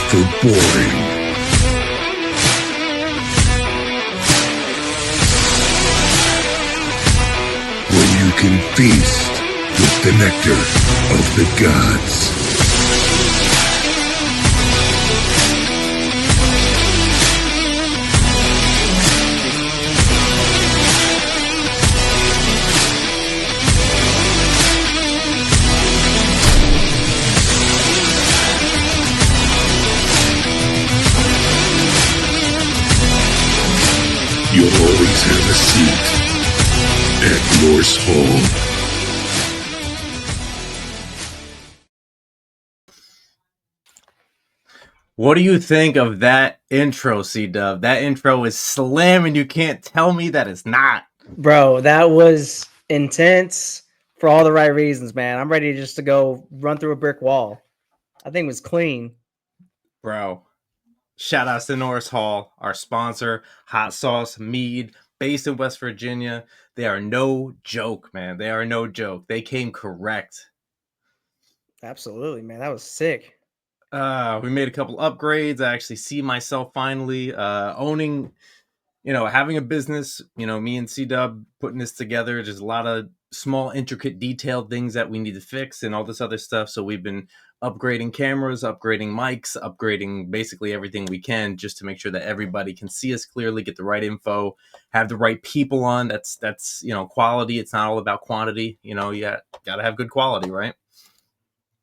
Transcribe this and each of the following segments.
for boring. When you can feast with the nectar of the gods. You'll always have a seat at Norse Hall. What do you think of that intro, C-Dub? That intro is slamming. You can't tell me that it's not. Bro, that was intense for all the right reasons, man. I'm ready just to go run through a brick wall. I think it was clean. Bro, shout outs to Norris Hall, our sponsor, Hot Sauce Mead, based in West Virginia. They are no joke, man. They are no joke. They came correct. Absolutely, man. That was sick. We made a couple upgrades. I actually see myself finally owning, having a business. Me and C-Dub putting this together. There's a lot of small, intricate, detailed things that we need to fix and all this other stuff. So we've been upgrading cameras, upgrading mics, upgrading basically everything we can just to make sure that everybody can see us clearly, get the right info, have the right people on. That's quality. It's not all about quantity. You got to have good quality, right?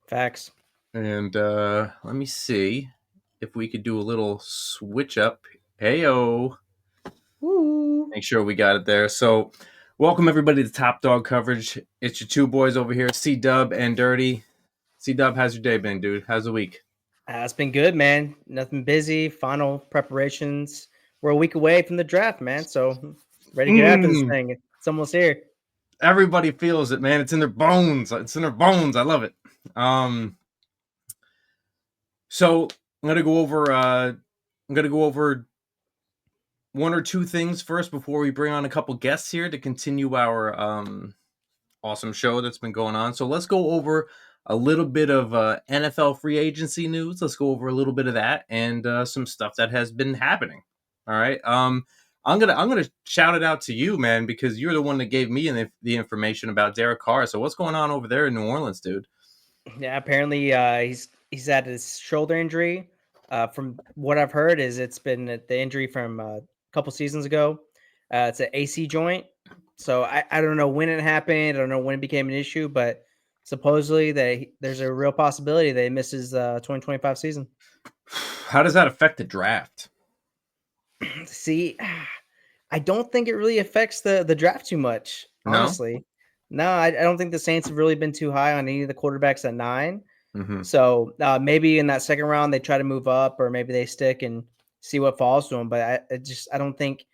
Facts. And let me see if we could do a little switch up. Heyo. Woo. Make sure we got it there. So welcome everybody to Top Dawg Coverage. It's your two boys over here, C-Dub and Dirty. C-Dub, how's your day been, dude? How's the week? It's been good, man. Nothing busy. Final preparations. We're a week away from the draft, man. So ready to get after this thing. It's almost here. Everybody feels it, man. It's in their bones. It's in their bones. I love it. So I'm gonna go over one or two things first before we bring on a couple guests here to continue our awesome show that's been going on. So let's go over a little bit of NFL free agency news. Let's go over a little bit of that and some stuff that has been happening. All right. I'm gonna shout it out to you, man, because you're the one that gave me the information about Derek Carr. So what's going on over there in New Orleans, dude? Yeah, apparently he's had his shoulder injury. From what I've heard, is it's been the injury from a couple seasons ago. It's an AC joint. So I don't know when it happened. I don't know when it became an issue, but supposedly there's a real possibility that he misses 2025 season. How does that affect the draft? See, I don't think it really affects the draft too much, honestly. No, I don't think the Saints have really been too high on any of the quarterbacks at 9. Mm-hmm. So maybe in that second round they try to move up, or maybe they stick and see what falls to them. But I don't think.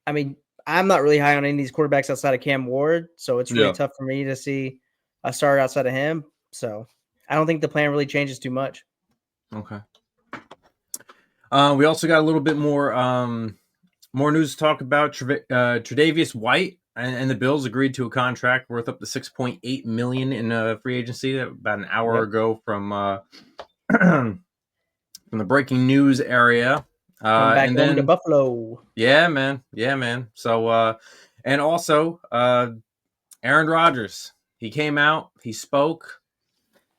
I mean, I'm not really high on any of these quarterbacks outside of Cam Ward, so it's really tough for me to see a starter outside of him. So I don't think the plan really changes too much. Okay. We also got a little bit more news to talk about. Tre'Davious White and the Bills agreed to a contract worth up to $6.8 million in free agency about an hour ago from from the breaking news area. Back and home then to Buffalo. Yeah, man. So and also Aaron Rodgers, he came out, he spoke,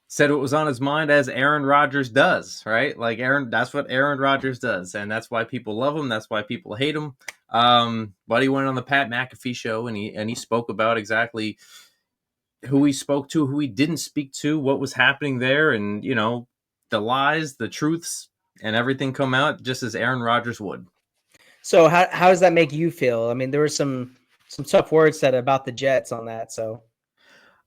said what was on his mind, as Aaron Rodgers does, right? Like that's what Aaron Rodgers does, and that's why people love him. That's why people hate him. But he went on the Pat McAfee show, and he spoke about exactly who he spoke to, who he didn't speak to, what was happening there, and the lies, the truths, and everything come out just as Aaron Rodgers would. So how does that make you feel? I mean, there were some tough words said about the Jets on that. So,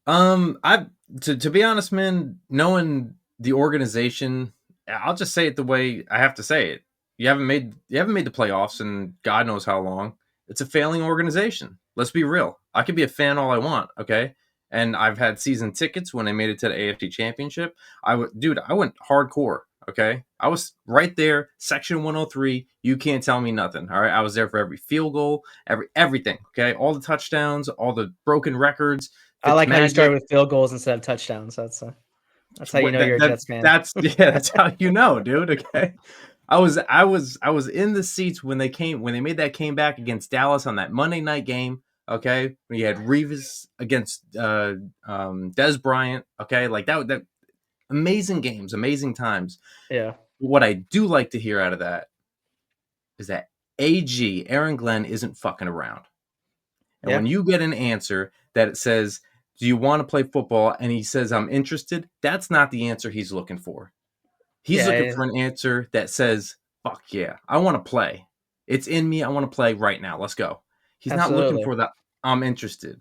to be honest, man, knowing the organization, I'll just say it the way I have to say it. You haven't made the playoffs in God knows how long. It's a failing organization. Let's be real. I could be a fan all I want, okay? And I've had season tickets when they made it to the AFC Championship. I went hardcore. Okay, I was right there, section 103. You can't tell me nothing. All right, I was there for every field goal, everything. Okay, all the touchdowns, all the broken records. I like how you started with field goals instead of touchdowns. That's That's how you know you're a Jets fan. That's that's how you know, dude. Okay. I was in the seats when they made that came back against Dallas on that Monday night game. Okay, we had Reeves against Des Bryant. Okay, like that amazing games, amazing times. Yeah. What I do like to hear out of that is that Aaron Glenn isn't fucking around. And when you get an answer that it says, "Do you want to play football?" and he says, "I'm interested," that's not the answer he's looking for. He's looking for an answer that says, "Fuck yeah, I want to play. It's in me. I want to play right now. Let's go." He's not looking for that. I'm interested.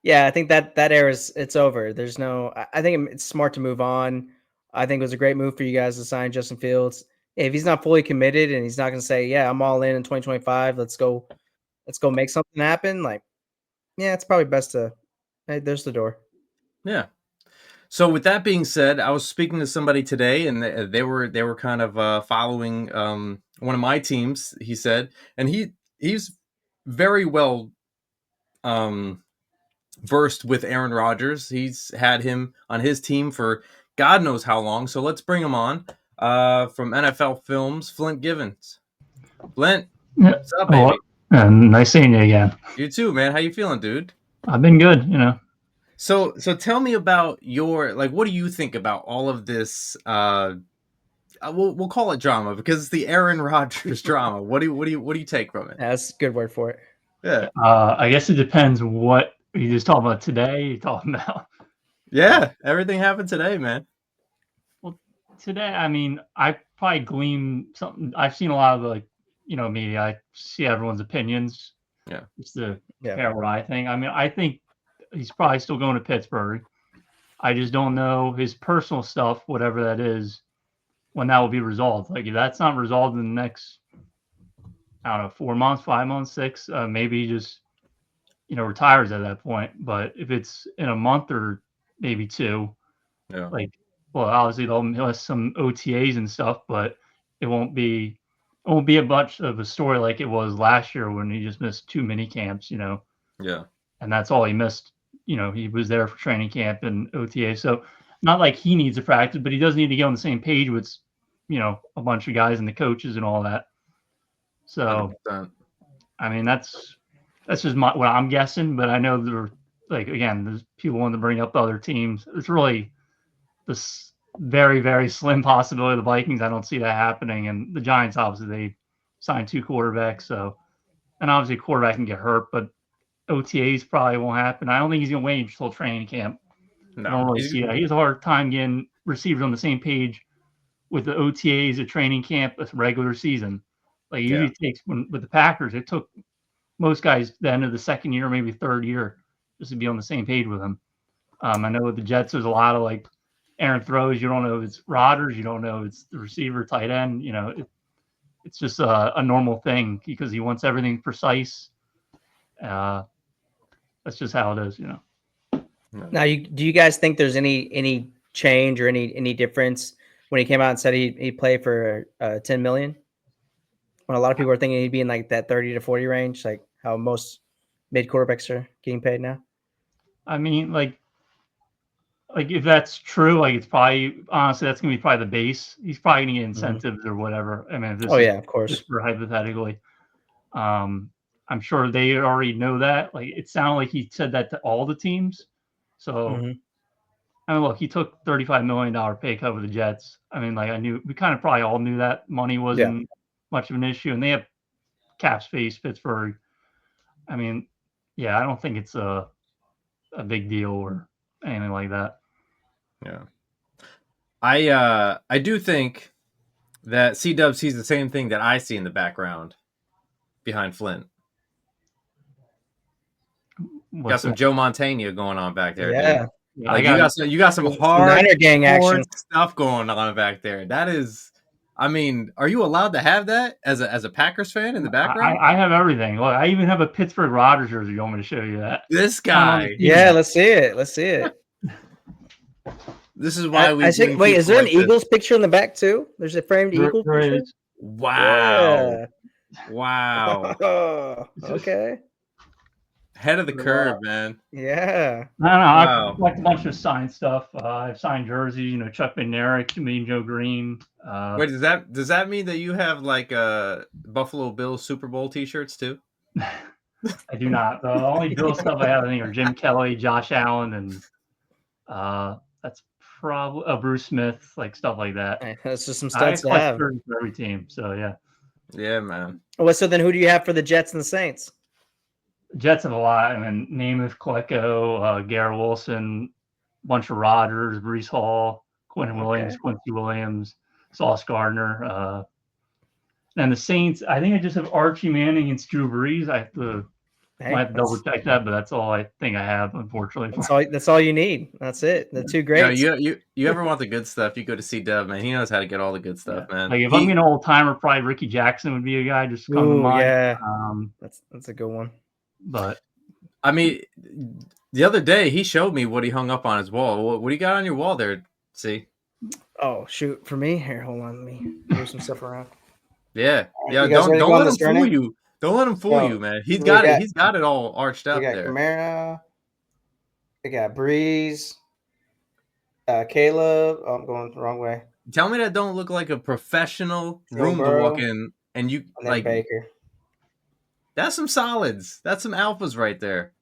Yeah, I think that era it's over. There's no. I think it's smart to move on. I think it was a great move for you guys to sign Justin Fields. If he's not fully committed and he's not going to say, "Yeah, I'm all in 2025. Let's go make something happen." Like, yeah, it's probably best to. Hey, there's the door. Yeah. So with that being said, I was speaking to somebody today, and they were kind of following one of my teams. He said, and he's very well versed with Aaron Rodgers. He's had him on his team for God knows how long. So let's bring him on from NFL Films, Flint Given. Flint, what's up, baby? Nice seeing you again. You too, man. How you feeling, dude? I've been good, you know. So tell me about your, like, what do you think about all of this? We'll call it drama because it's the Aaron Rodgers drama. What do you take from it? That's a good word for it. Yeah. I guess it depends what you just talking about today. You're talking about. Yeah, everything happened today, man. Well, today, I mean, I probably glean something. I've seen a lot of media. I see everyone's opinions. Yeah. Just to compare what I think. I mean, I think he's probably still going to Pittsburgh. I just don't know his personal stuff, whatever that is, when that will be resolved. Like, if that's not resolved in the next, I don't know, 4 months, 5 months, 6, maybe he just, retires at that point. But if it's in a month or maybe 2, obviously they'll miss some OTAs and stuff, but it won't be a bunch of a story like it was last year when he just missed 2 mini camps, Yeah. And that's all he missed. He was there for training camp and OTA. So not like he needs to practice, but he does need to get on the same page with, a bunch of guys and the coaches and all that. So, 100%. I mean, that's just what I'm guessing, but I know there's people wanting to bring up other teams. It's really this very, very slim possibility. The Vikings, I don't see that happening. And the Giants, obviously, they signed 2 quarterbacks. So, and obviously a quarterback can get hurt, but OTAs probably won't happen. I don't think he's going to wait until training camp. No, I don't really see that. He has a hard time getting receivers on the same page with the OTAs, a training camp, a regular season. Like, usually it takes, with the Packers, it took most guys the end of the second year, maybe third year, just to be on the same page with him. I know with the Jets, there's a lot of, like, Aaron throws. You don't know if it's Rodgers. You don't know if it's the receiver, tight end. It's just a normal thing because he wants everything precise. That's just how it is, Now, do you guys think there's any change or any difference when he came out and said he'd play for $10 million? When a lot of people are thinking he'd be in like that 30 to 40 range, like how most mid quarterbacks are getting paid now. I mean, like if that's true, like it's probably honestly that's gonna be probably the base. He's probably gonna get incentives or whatever. I mean, if this of course. Just for hypothetically. I'm sure they already know that. Like, it sounded like he said that to all the teams. So, I mean, look, he took $35 million pay cut with the Jets. I mean, like, we kind of probably all knew that money wasn't much of an issue, and they have cap space, Pittsburgh. I mean, I don't think it's a big deal or anything like that. Yeah. I do think that C-Dub sees the same thing that I see in the background behind Flint. Got some Joe Montana going on back there. Yeah. Dude. Like, you got some hard Niner gang action stuff going on back there. That is, I mean, are you allowed to have that as a Packers fan in the background? I have everything. Look, I even have a Pittsburgh Rodgers jersey. You want me to show you that? This guy. Yeah, let's see it. This is why we think. Wait, is there an Eagles picture in the back too? There's a framed Eagles picture. Wow. Yeah. Wow. Okay. Ahead of the curve, man. Yeah. I don't know. Wow. I collect a bunch of signed stuff. I've signed jerseys, Chuck McNarick, Mean Joe Green. Wait, does that mean that you have like Buffalo Bills Super Bowl T-shirts too? I do not. The only Bill stuff I have, I think, are Jim Kelly, Josh Allen, and that's probably Bruce Smith, like stuff like that. That's just some I studs to collect have. jerseys for every team, so yeah. Yeah, man. Well, so then who do you have for the Jets and the Saints? Jets have a lot. I mean, Namath, Klecko, Garrett Wilson, bunch of Rodgers, Brees Hall, Quentin Williams, Quincy Williams, Sauce Gardner. And the Saints, I think I just have Archie Manning and Drew Brees. I might have to double check that, but that's all I think I have, unfortunately. That's all you need. That's it. The two greats. You ever want the good stuff? You go to see Dub, man. He knows how to get all the good stuff, man. Like if I'm an old timer, probably Ricky Jackson would be a guy just come to mind. Yeah, that's a good one. But I mean, the other day he showed me what he hung up on his wall. What do you got on your wall there? See? Oh shoot, for me here. Hold on, let me move some stuff around. Yeah. You guys Don't ready to go let on him this fool journey? you. Don't let him fool No. you, man. He's We got it. got- He's got it all arched We up got there. Kamara. We got Breeze. Caleb. Oh, I'm going the wrong way. Tell me that don't look like a professional Joe room to Burrow. walk in, and you And then like Baker. that's some solids. That's some alphas right there.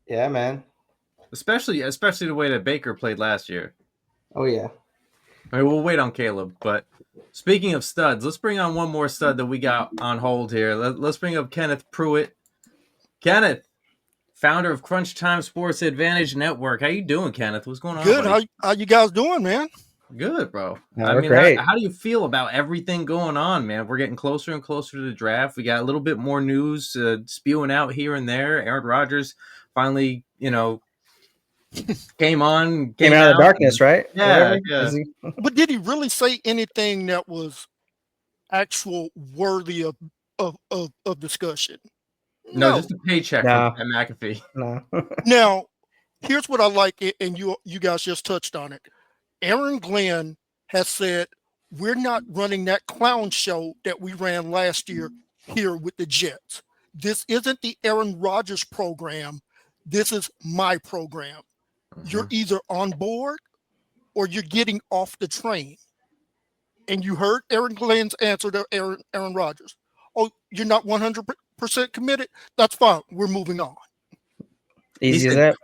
Yeah, man. Especially the way that Baker played last year. Oh yeah. I mean, we'll wait on Caleb, but speaking of studs, let's bring on one more stud that we got on hold here. Let's bring up Kenneth Pruitt. Kenneth, founder of Crunch Time Sports Advantage Network. How you doing, Kenneth? What's going on? Good. Buddy? How you guys doing, man? Good, bro. No, I we're mean, great. how do you feel about everything going on, man? We're getting closer and closer to the draft. We got a little bit more news spewing out here and there. Aaron Rodgers finally, came out Came out of the darkness, right? Yeah, Whatever. yeah. Is he- But did he really say anything that was actual worthy of discussion? No, just a paycheck No. from McAfee. No. Now, here's what I like, and you guys just touched on it. Aaron Glenn has said we're not running that clown show that we ran last year here with the Jets. This isn't the Aaron Rodgers program. This is my program. You're either on board or you're getting off the train. And you heard Aaron Glenn's answer to Aaron Rodgers. Oh, you're not 100% committed? That's fine. We're moving on. Easy as that.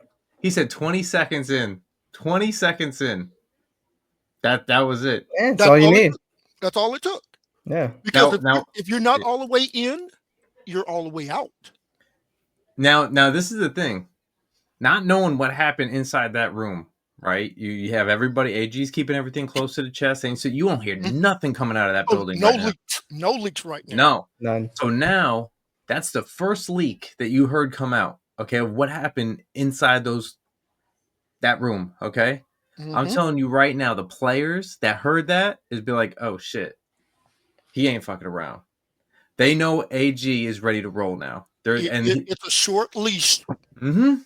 He said 20 seconds in. 20 seconds in. That was it. Yeah, that's all you need. That's all it took. Yeah. Because Now- if you're not all the way in, you're all the way out. Now this is the thing. Not knowing what happened inside that room, right? You have everybody, AG's keeping everything close to the chest, and so you won't hear nothing coming out of that building. No right now. leaks. No leaks right now. No. None. So now that's the first leak that you heard come out. Okay, what happened inside that room? Okay, I'm Mhm. telling you right now, the players that heard that is be like, oh shit, he ain't fucking around. They know AG is ready to roll now. It's a short leash. Mm-hmm.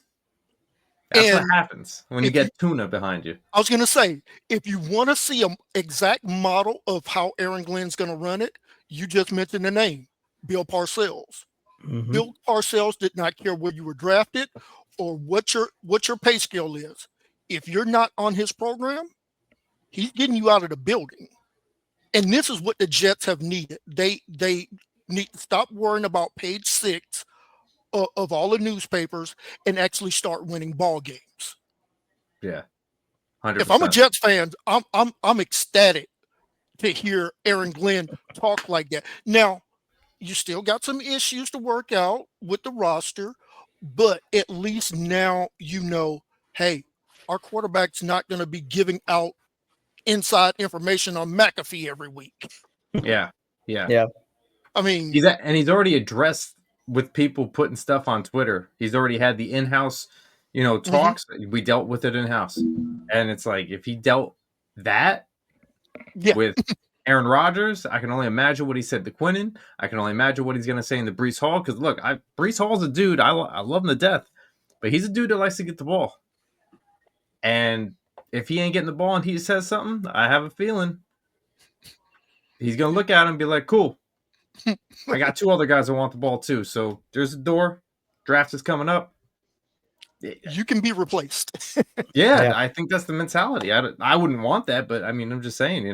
That's what And happens when you get tuna behind you. I was going to say, if you want to see an exact model of how Aaron Glenn's going to run it, you just mentioned the name, Bill Parcells. Mhm. Bill Parcells did not care where you were drafted or what your pay scale is. If you're not on his program, he's getting you out of the building. And this is what the Jets have needed. They need to stop worrying about page 6 of all the newspapers and actually start winning ball games. Yeah, 100%. If I'm a Jets fan, I'm ecstatic to hear Aaron Glenn talk like that. Now, you still got some issues to work out with the roster, but at least now you know, hey, our quarterback's not going to be giving out inside information on McAfee every week. Yeah. I mean, He's already addressed with people putting stuff on Twitter. He's already had the in-house, talks. We dealt with it in-house, and it's like if he dealt that with Aaron Rodgers, I can only imagine what he said to Quinnen. I can only imagine what he's going to say in the Brees Hall. Because look, Brees Hall's a dude. I love him to death, but he's a dude that likes to get the ball. And if he ain't getting the ball and he says something, I have a feeling he's going to look at him and be like, cool. I got 2 other guys that want the ball too. So there's a door. Draft is coming up. You can be replaced. Yeah, Yeah. I think that's the mentality. I wouldn't want that, but I mean, I'm just saying,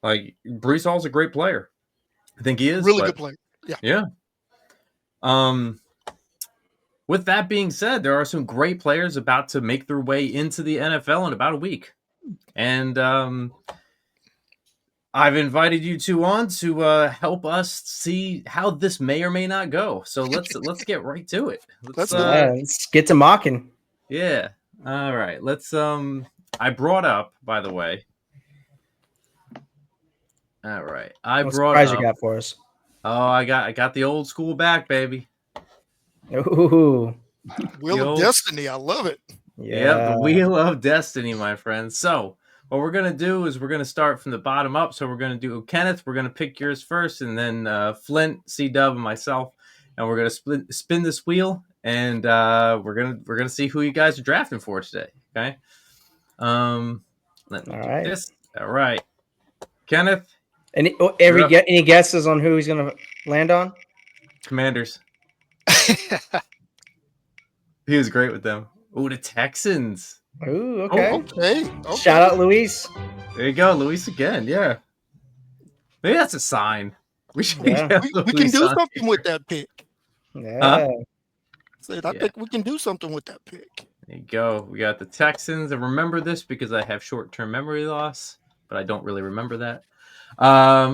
like Brees Hall's a great player. I think he is, Really but good player. Yeah. yeah. With that being said, there are some great players about to make their way into the NFL in about a week, and I've invited you two on to help us see how this may or may not go. So let's get right to it. Let's do Yeah, let's get to mocking. Yeah. All right. Let's I brought up, by the way. All right. I What brought surprise you up got for us? Oh, I got the old school back, baby. Ooh, Wheel of old- Destiny. I love it. Yep, the yeah. wheel of destiny, my friend. So what we're gonna do is we're gonna start from the bottom up. So we're gonna do Kenneth, we're gonna pick yours first, and then Flint, C-Dub, and myself. And we're gonna spin this wheel, and we're gonna see who you guys are drafting for today. Okay. Let me All do right. this. All right. Kenneth, Any You're up. any guesses on who he's gonna land on? Commanders. He was great with them. Oh, the Texans. Ooh, Oh, okay. Okay. Shout out Luis. There you go, Luis again. Yeah. Maybe that's a sign. We should Yeah. get We can Luis do on something here. with that pick. Yeah. Said, I Yeah. think we can do something with that pick. There you go. We got the Texans. And remember this because I have short-term memory loss, but I don't really remember that.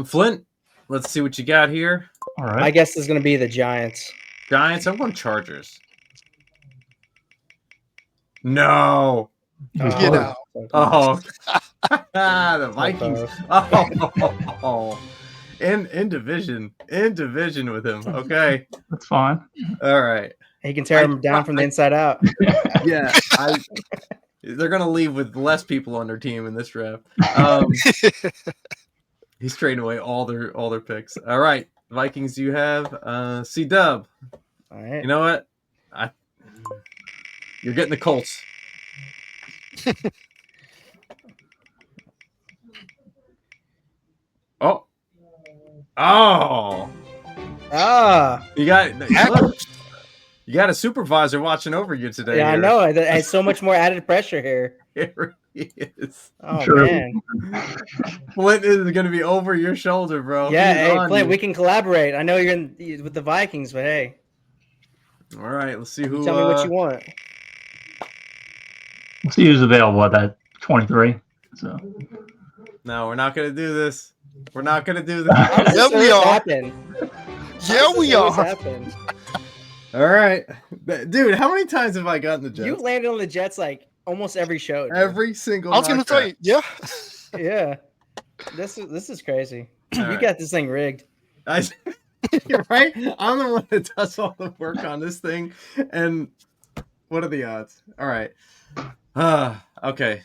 Flint, let's see what you got here. All My right. guess is gonna be the Giants. Giants. I'm going Chargers. No. Get out. Oh. The Vikings. close. Oh. In division with him. Okay. That's fine. All right. He can tear them down from the inside out. Yeah. They're gonna leave with less people on their team in this draft. He's trading away all their picks. All right, Vikings. You have C-Dub. All right. You know what? You're getting the Colts. Oh. You got look, you got a supervisor watching over you today. Yeah, I here. know. I had so much more added pressure here. It really is. Oh Sure. man. Flint is going to be over your shoulder, bro. Yeah, He's hey, on Flint, you. we can collaborate. I know you're with the Vikings, but hey, All right, let's see who. you tell me what you want. We'll see who's available at that 23. So No, we're not going to do this. We're not going to do this. How does Yeah, this we always are. happen? Yeah, we Always are. happen? All right, dude. How many times have I gotten the Jets? You landed on the Jets like almost every show. dude. Every single. I was going to mock say, yeah. Yeah. This is crazy. All You right. got this thing rigged. draft. You're right. I'm the one that does all the work on this thing, and what are the odds? All right. Okay.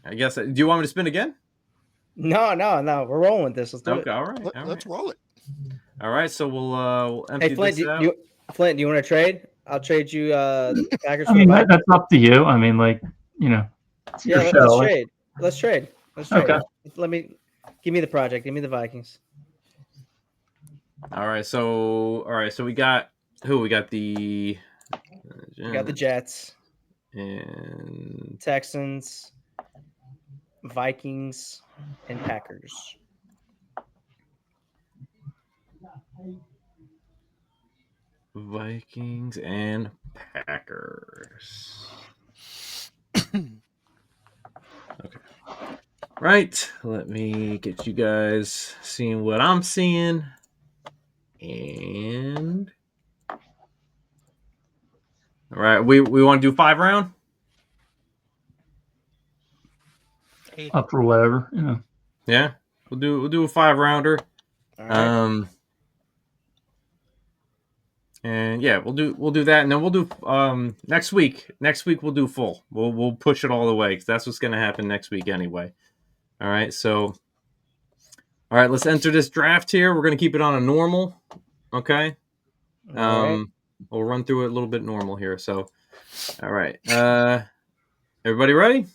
I guess. Do you want me to spin again? No. We're rolling with this. Let's do Okay. it. All right. All Let's right. roll it. All right. So we'll empty Hey, Flint, this out. Flint, do you want to trade? I'll trade you the Packers I for the mean Vikings. that's up to you. I mean, like it's your Yeah, show. let's Like, trade. Let's trade. Let's trade. Okay. Let me give me the project. Give me the Vikings. All right. So we got who? We got the. We got the Jets, and Texans, Vikings, and Packers. Vikings and Packers. Okay. Right. Let me get you guys seeing what I'm seeing. And all right, we want to do 5 round? up for whatever. Yeah. We'll do a 5 rounder. All right. And yeah, we'll do that, and then we'll do next week. Next week we'll do full. We'll push it all the way because that's what's going to happen next week anyway. All right, so all right, let's enter this draft here. We're going to keep it on a normal. Okay. All right. We'll run through it a little bit normal here. So, all right, everybody ready?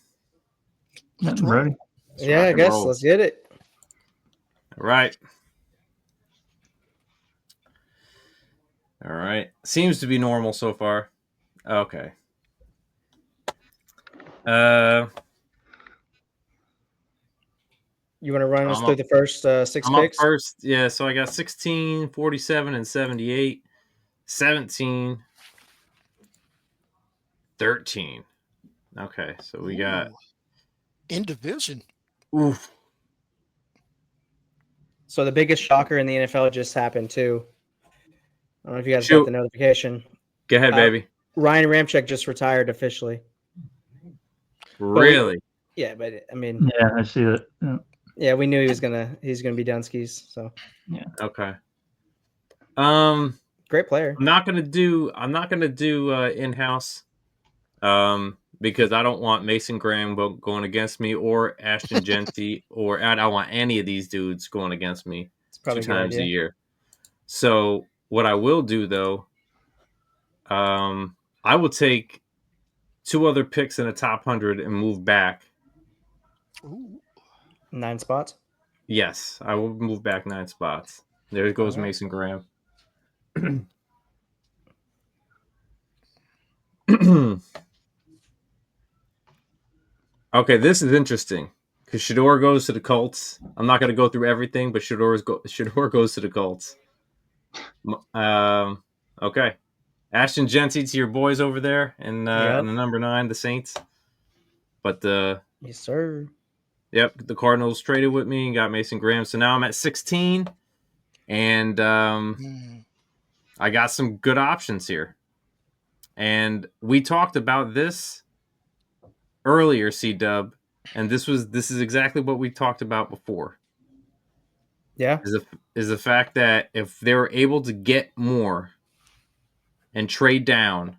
I'm ready. Yeah, I rock and guess roll. let's get it. All right. All right. Seems to be normal so far. Okay. You want to run us I'm through up, the first 6 I'm up picks? first. Yeah, so I got 16, 47, and 78, 17, 13. Okay, so we got Ooh, in division. oof. So the biggest shocker in the NFL just happened too. I don't know if you guys got Shoot. the notification. Go ahead, baby. Ryan Ramczyk just retired officially. Really? Yeah, but I mean, Yeah, I see it. yeah, we knew he's gonna be done skis. So Okay. great player. I'm not gonna do in-house because I don't want Mason Graham going against me or Ashton Genty or I don't want any of these dudes going against me It's 2 probably a good times a idea. year. So what I will do though, I will take 2 other picks in the top 100 and move back. Ooh, 9 spots. Yes, I will move back 9 spots. There goes All right. Mason Graham. Okay, this is interesting because Shador goes to the Colts. I'm not going to go through everything, but Shador goes to the Colts. Okay, Ashton Genty to your boys over there, and Yep. the number 9, the Saints. But Yes, sir. yep, the Cardinals traded with me and got Mason Graham. So now I'm at 16, and I got some good options here. And we talked about this earlier, C-Dub, and this is exactly what we talked about before. Yeah. Is the fact that if they were able to get more and trade down,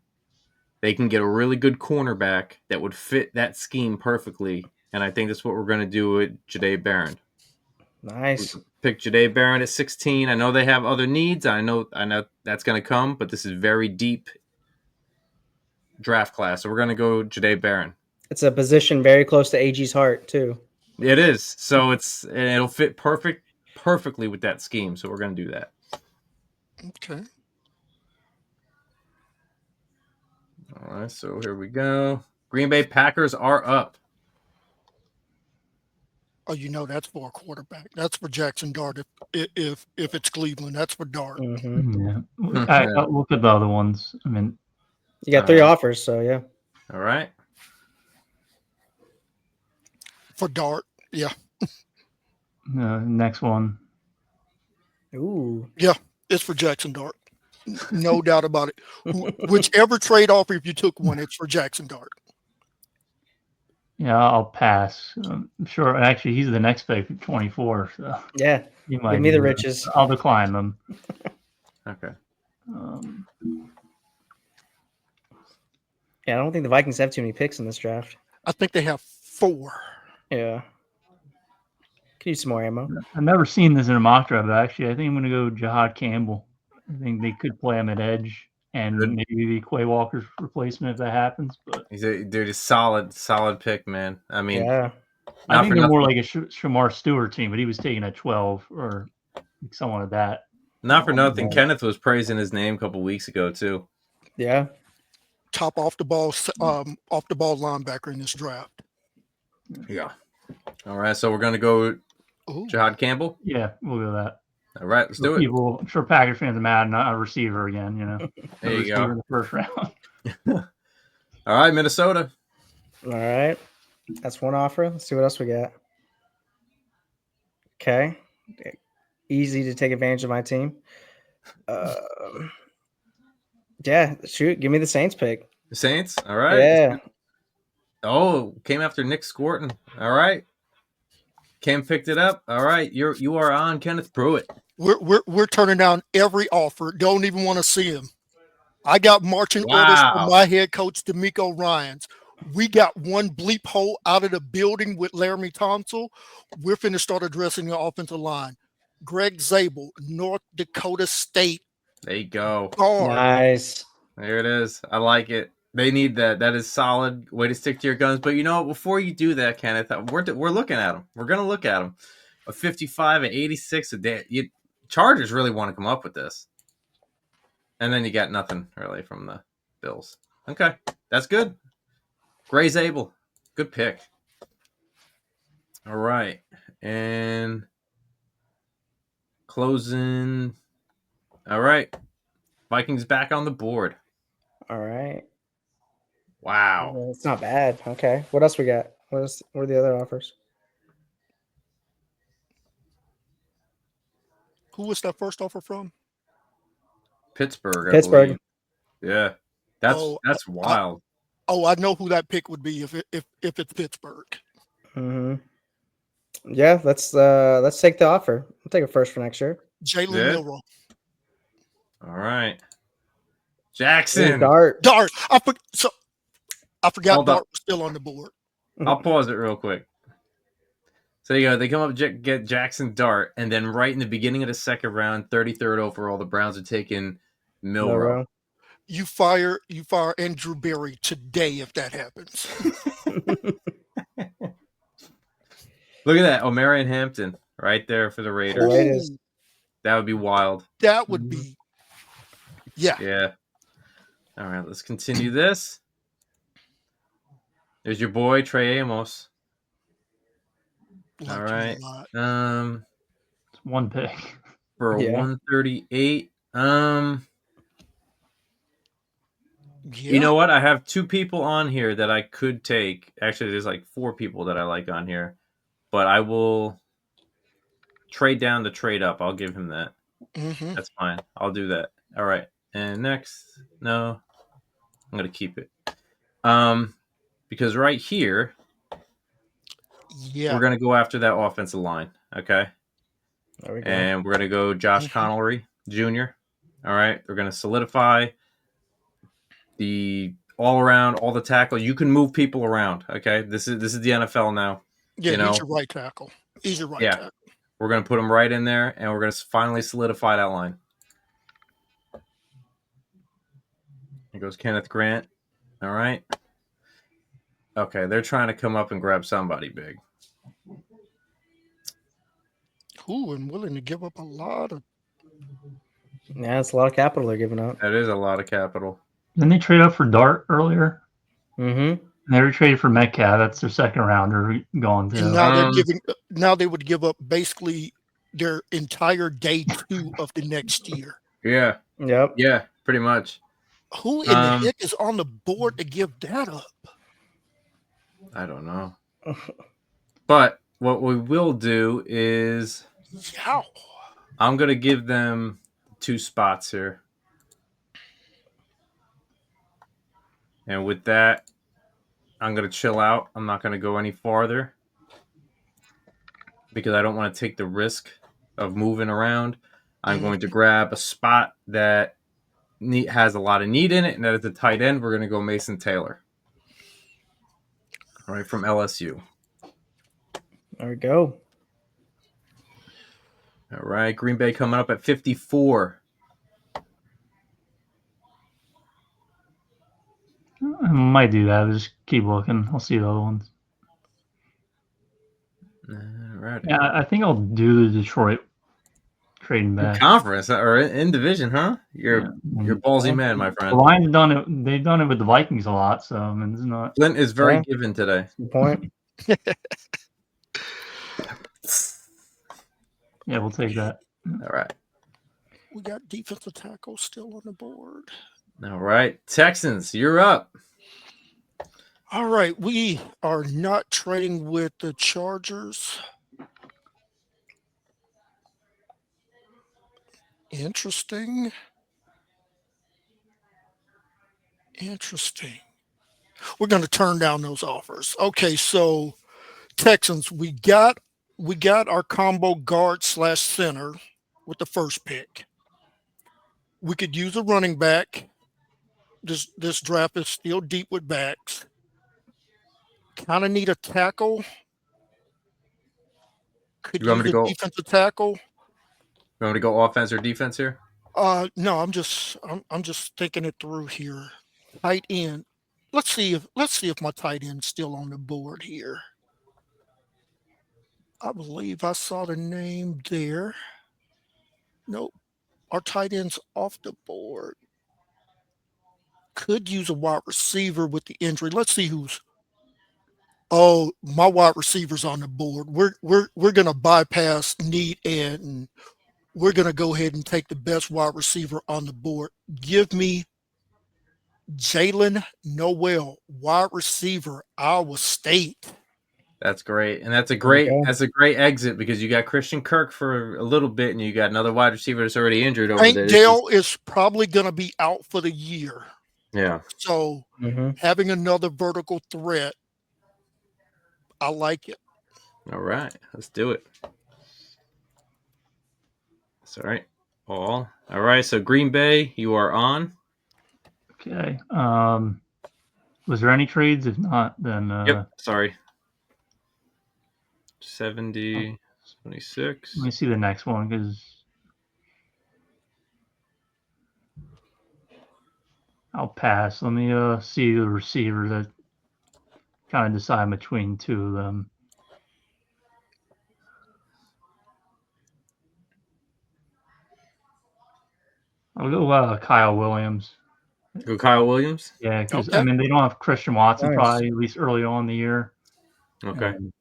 they can get a really good cornerback that would fit that scheme perfectly. And I think that's what we're going to do with Jahdae Barron. Nice. Pick Jahdae Barron at 16. I know they have other needs. I know that's going to come, but this is very deep draft class. So we're going to go Jahdae Barron. It's a position very close to AG's heart too. It is. So it'll fit perfectly with that scheme. So we're going to do that. okay. All right, so here we go. Green Bay Packers are up. Oh, you know that's for a quarterback. That's for Jackson Dart. If it's Cleveland, that's for Dart. Mm-hmm. Yeah. I look at the other ones. I mean, You got 3 offers, so yeah. All right. For Dart, yeah, next one. Ooh. it's for Jackson Dart. No doubt about it. Whichever trade offer, if you took one, it's for Jackson Dart. Yeah, I'll pass. I'm sure. Actually, he's the next pick at 24. So Yeah. he might Give me the be riches. I'll decline them. Okay. Yeah, I don't think the Vikings have too many picks in this draft. I think they have 4. Yeah. Could use some more ammo. I've never seen this in a mock draft, but actually, I think I'm going to go Jahad Campbell. I think they could play him at edge and maybe be Quay Walker's replacement if that happens. But He's a solid pick, man. I mean, Yeah. I think they're nothing. more like a Shamar Stewart team, but he was taken at 12 or someone of that. Not for nothing. Kenneth was praising his name a couple weeks ago too. Yeah. Top off the ball linebacker in this draft. Yeah. All right, so we're gonna go Ooh. Jahad Campbell. Yeah, we'll go with that. All right, let's do it. People, I'm sure Packers fans are mad, not a receiver again. You know, There you receiver go. in the first round. All right, Minnesota. All right. That's one offer. Let's see what else we got. Okay. Easy to take advantage of my team. Yeah, shoot. Give me the Saints pick. The Saints. All right. Yeah. Oh, came after Nick Scorton. All right. Cam picked it up. All right. You are on Kenneth Pruitt. We're turning down every offer. Don't even want to see him. I got marching orders from my head coach, D'Amico Ryans. We got one bleep hole out of the building with Laramie Tonsil. We're finna start addressing the offensive line. Greg Zabel, North Dakota State. There you go. Guard. Nice. There it is. I like it. They need that. That is solid. Way to stick to your guns. But you know, before you do that, Kenneth, we're looking at them. We're gonna look at them. A 55, an 86 a day. Chargers really want to come up with this, and then you got nothing really from the Bills. Okay, that's good. Gray's able. Good pick. All right, and closing. All right, Vikings back on the board. All right. Wow. Well, it's not bad. Okay. What else we got? What are the other offers? Who was that first offer from? Pittsburgh, I Pittsburgh. believe. Yeah, that's Oh, wild. I know who that pick would be if it's Pittsburgh. Mm-hmm. Yeah, let's take the offer. I'll take a first for next year. Jalen Yeah. Milroe. All right, Ooh, Jackson. Dart. Dart. I forgot Hold up. Dart was still on the board. I'll pause it real quick. So you go. They come up get Jackson Dart, and then right in the beginning of the second round, 33rd overall, the Browns are taking Milrow. You fire Andrew Berry today if that happens. Look at that, Omarion Hampton right there for the Raiders. Raiders. Ooh, That would be wild. that would be, yeah. Yeah. All right, let's continue this. There's your boy Trey Amos. Like All you right. a lot. It's one pick. For a Yeah. 138. Yeah. You know what? I have two people on here that I could take. Actually, there's like 4 people that I like on here, but I will trade down to trade up. I'll give him that. Mm-hmm. That's fine. I'll do that. All right. And next, no, I'm gonna keep it. Because right here, Yeah. we're gonna go after that offensive line. Okay. There we go. And we're gonna go Josh Connolly Jr. All right. We're gonna solidify the all around, all the tackle. You can move people around. Okay. This is the NFL now. Yeah, you know? he's your right tackle. He's your right Yeah. tackle. We're gonna put him right in there, and we're gonna finally solidify that line. Here goes Kenneth Grant. All right. Okay, they're trying to come up and grab somebody big. Ooh, and willing to give up a lot of. Yeah, it's a lot of capital they're giving up. That is a lot of capital. Didn't they trade up for Dart earlier? Mm-hmm. They were traded for Metcalf. That's their second rounder gone And too. now they're giving. Now they would give up basically their entire day 2 of the next year. Yeah. Yep. Yeah, pretty much. Who in the heck is on the board to give that up? I don't know. But what we will do is Yeah. I'm going to give them 2 spots here. And with that, I'm going to chill out. I'm not going to go any farther because I don't want to take the risk of moving around. I'm going to grab a spot that has a lot of need in it, and that at the tight end, we're going to go Mason Taylor. All right, from LSU. There we go. All right, Green Bay coming up at 54. I might do that. Just keep looking. I'll see the other ones. All right. Yeah, I think I'll do the Detroit trading back. Conference or in division, huh? You're ballsy man, my The friend. Lions done it. They've done it with the Vikings a lot, so I mean, it's not. Flint is very given today. Good point. Yeah, we'll take that. All right. We got defensive tackle still on the board. All right. Texans, you're up. All right. We are not trading with the Chargers. Interesting. We're going to turn down those offers. Okay, so Texans, we got our combo guard / center with the first pick. We could use a running back. This draft is still deep with backs. Kind of need a tackle. Could You want me use to a go? defensive tackle. You want me to go offense or defense here? No, I'm just thinking it through here. Tight end. Let's see if my tight end's still on the board here. I believe I saw the name there. Nope. Our tight end's off the board. could use a wide receiver with the injury. Let's see who's. Oh, my wide receivers on the board. We're gonna bypass need and we're gonna go ahead and take the best wide receiver on the board. Give me Jalen Noel, wide receiver, Iowa State. That's great, and that's a There you great exit because you got Christian Kirk for a little bit, and you got another wide receiver that's already injured over Tank there. Dell is probably gonna be out for the year. Yeah. So Mm-hmm. having another vertical threat, I like it. All right, let's do it. That's all right. All right. So Green Bay, you are on. Okay. Was there any trades? If not, then Yep. Sorry. 70, 26. let me see the next one because I'll pass. Let me see the receiver that kind of decide between two of them. I'll go Kyle Williams. Go Kyle Williams. Yeah, because Okay. I mean they don't have Christian Watson Nice. probably at least early on in the year. Okay. And,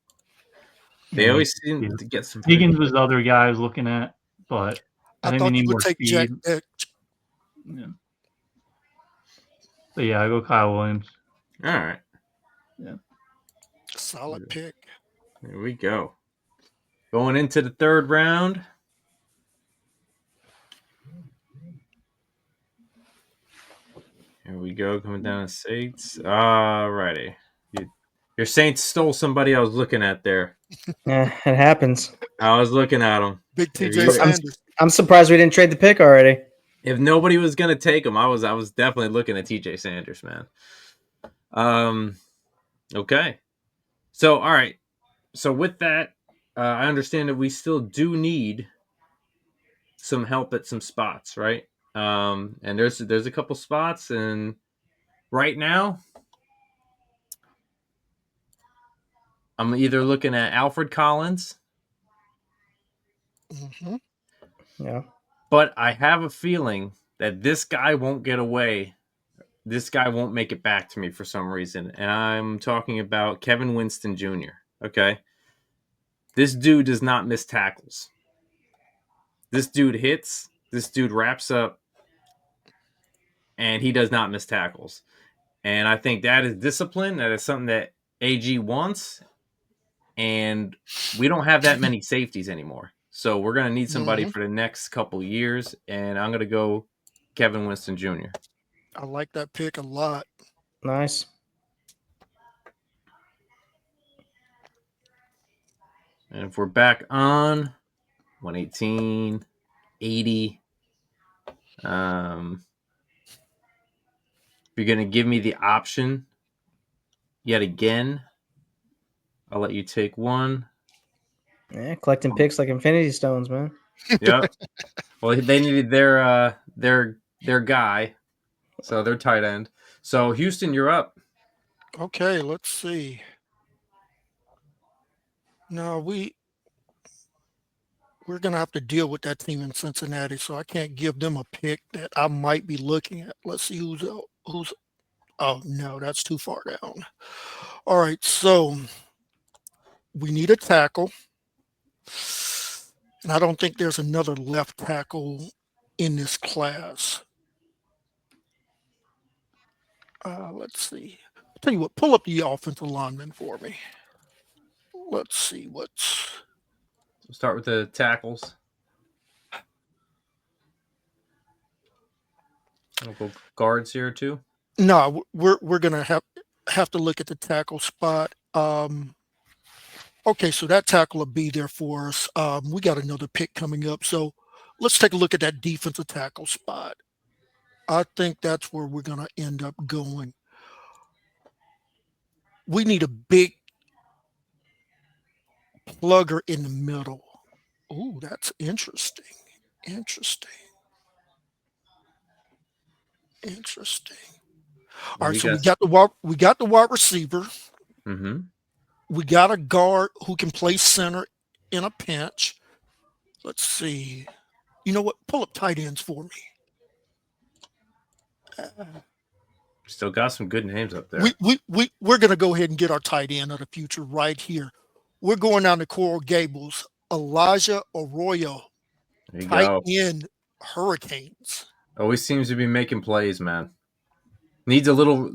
They you know, always seem yeah. to get some. Higgins was the other guy I was looking at, but I I think they thought need you more would take speed. Jack. Yeah. But yeah, I go Kyle Williams. All right. Solid pick. There we go. Going into the third round. Here we go. Coming down to Saints. All righty. Your Saints stole somebody I was looking at there. Yeah, it happens. I was looking at him. Big If TJ you- Sanders. I'm surprised we didn't trade the pick already. If nobody was gonna take him, I was definitely looking at TJ Sanders, man. Okay. So all right. So with that, I understand that we still do need some help at some spots, right? And there's a couple spots, and right now I'm either looking at Alfred Collins, Mhm. Yeah. but I have a feeling that this guy won't get away. This guy won't make it back to me for some reason. And I'm talking about Kevin Winston Jr. Okay. This dude does not miss tackles. This dude hits. This dude wraps up. And he does not miss tackles. And I think that is discipline. That is something that AG wants. And we don't have that many safeties anymore. So we're going to need somebody for the next couple years. And I'm going to go Kevin Winston Jr. I like that pick a lot. Nice. And if we're back on 118, 80, if you're going to give me the option yet again, I'll let you take one. Yeah, collecting picks like Infinity Stones, man. Yep. Well, they needed their guy, so their tight end. So Houston, you're up. Okay, let's see. No, we're gonna have to deal with that team in Cincinnati, so I can't give them a pick that I might be looking at. Let's see who's. Oh no, that's too far down. All right, so we need a tackle, and I don't think there's another left tackle in this class. Let's see. I'll tell you what, pull up the offensive lineman for me. Let's see what's. We'll start with the tackles. We'll go guards here too. No, we're gonna have to look at the tackle spot. Okay, so that tackle will be there for us. We got another pick coming up, so let's take a look at that defensive tackle spot. I think that's where we're gonna end up going. We need a big plugger in the middle. Oh, that's interesting. Interesting. All right, so we got the wide receiver. Mm-hmm. We got a guard who can play center in a pinch. Let's see. You know what? Pull up tight ends for me. Still got some good names up there. We're going to go ahead and get our tight end of the future right here. We're going down to Coral Gables. Elijah Arroyo, There you tight go. end, Hurricanes. Always seems to be making plays, man. Needs a little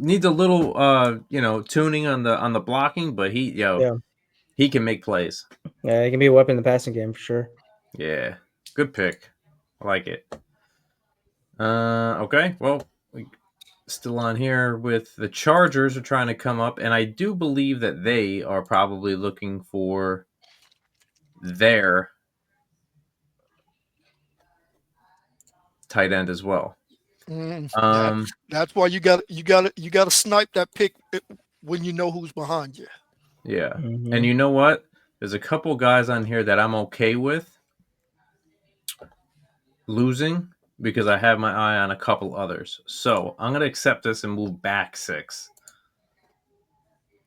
tuning on the blocking, but he can make plays. Yeah, he can be a weapon in the passing game for sure. Yeah, good pick. I like it. Okay, well, still on here with the Chargers are trying to come up, and I do believe that they are probably looking for their tight end as well. That's why you got to snipe that pick when you know who's behind you. Yeah, and you know what? There's a couple guys on here that I'm okay with losing because I have my eye on a couple others. So I'm gonna accept this and move back 6.